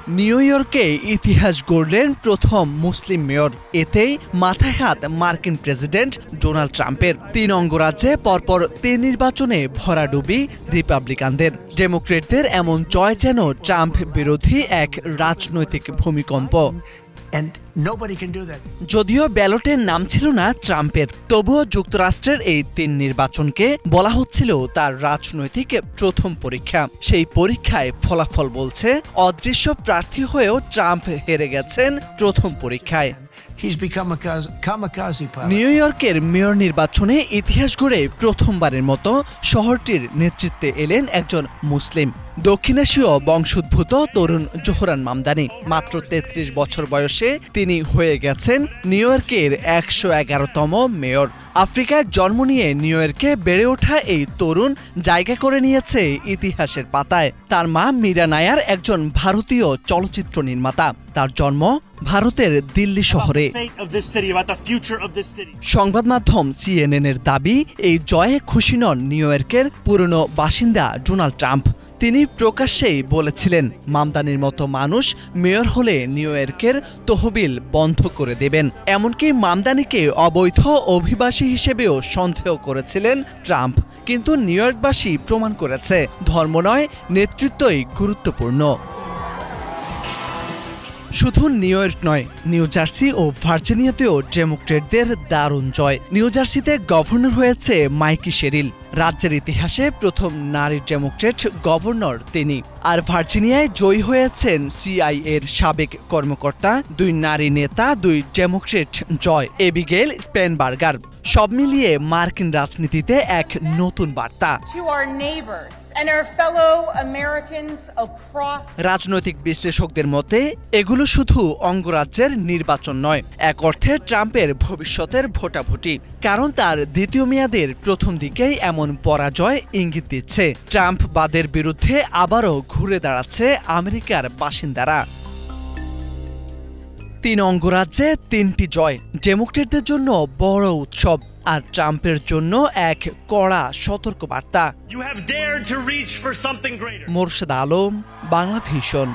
New ইয়র্কে ইতিহাস গড়লেন প্রথম মুসলিম মেয়র। এতেই মাথায় হাত মার্কিন প্রেসিডেন্ট ডোনাল্ড ট্রাম্পের। ৩ অঙ্গরাজ্যে পরপর ৩ নির্বাচনে ভরাডুবি রিপাবলিকানদের। ডেমোক্রেটদের এমন জয় যেন ট্রাম্প বিরোধী এক রাজনৈতিক ভূমিকম্প। যদিও ব্যালটের নাম ছিল না ট্রাম্পের, তবুও যুক্তরাষ্ট্রের এই ৩ নির্বাচনকে বলা হচ্ছিল তার রাজনৈতিক প্রথম পরীক্ষা। সেই পরীক্ষায় ফলাফল বলছে অদৃশ্য প্রার্থী হয়েও ট্রাম্প হেরে গেছেন প্রথম পরীক্ষায়। নিউ ইয়র্কের মেয়র নির্বাচনে ইতিহাস গড়ে প্রথমবারের মতো শহরটির নেতৃত্বে এলেন একজন মুসলিম দক্ষিণ এশীয় বংশোদ্ভূত তরুণ জোহরান মামদানি। মাত্র ৩৩ বছর বয়সে তিনি হয়ে গেছেন নিউ ইয়র্কের ১১১তম মেয়র। আফ্রিকায় জন্ম নিয়ে নিউ ইয়র্কে বেড়ে ওঠা এই তরুণ জায়গা করে নিয়েছে ইতিহাসের পাতায়। তার মা মীরা নায়ার একজন ভারতীয় চলচ্চিত্র নির্মাতা। তার জন্ম ভারতের দিল্লি শহরে। সংবাদ মাধ্যম CNN এর দাবি, এই জয়ে খুশি নন নিউ ইয়র্কের পুরনো বাসিন্দা ডোনাল্ড ট্রাম্প। তিনি প্রকাশ্যেই বলেছিলেন, মামদানির মতো মানুষ মেয়র হলে নিউ ইয়র্কের তহবিল বন্ধ করে দেবেন। এমনকি মামদানিকে অবৈধ অভিবাসী হিসেবেও সন্দেহ করেছিলেন ট্রাম্প। কিন্তু নিউ ইয়র্কবাসী প্রমাণ করেছে, ধর্ম নয়, নেতৃত্বই গুরুত্বপূর্ণ। শুধু নিউ ইয়র্ক নয়, নিউ জার্সি ও ভার্জিনিয়াতেও ডেমোক্রেটদের দারুণ জয়। নিউ জার্সিতে গভর্নর হয়েছে মাইকি শেরিল। রাজ্যের ইতিহাসে প্রথম নারী ডেমোক্রেট গভর্নর তিনি। আর ভার্জিনিয়ায় জয়ী হয়েছেন CIA-এর সাবেক কর্মকর্তা। 2 নারী নেতা, 2 ডেমোক্রেট জয়। এবিগেল স্পেনবার্গার। সব মিলিয়ে মার্কিন রাজনীতিতে এক নতুন বার্তা। রাজনৈতিক বিশ্লেষকদের মতে এগুলো শুধু অঙ্গরাজ্যের নির্বাচন নয়, এক অর্থে ট্রাম্পের ভবিষ্যতের ভোটাভুটি। কারণ তার দ্বিতীয় মেয়াদের প্রথম দিকেই এমন পরাজয় ইঙ্গিত দিচ্ছে ট্রাম্প বাদের বিরুদ্ধে আবারও ঘুরে দাঁড়াচ্ছে আমেরিকার বাসিন্দারা। 3 অঙ্গরাজ্যে 3টি জয় ডেমোক্রেটদের জন্য বড় উৎসব, আর ট্রাম্পের জন্য এক কড়া সতর্কবার্তা। মোরশেদ আলম, বাংলা ভিশন।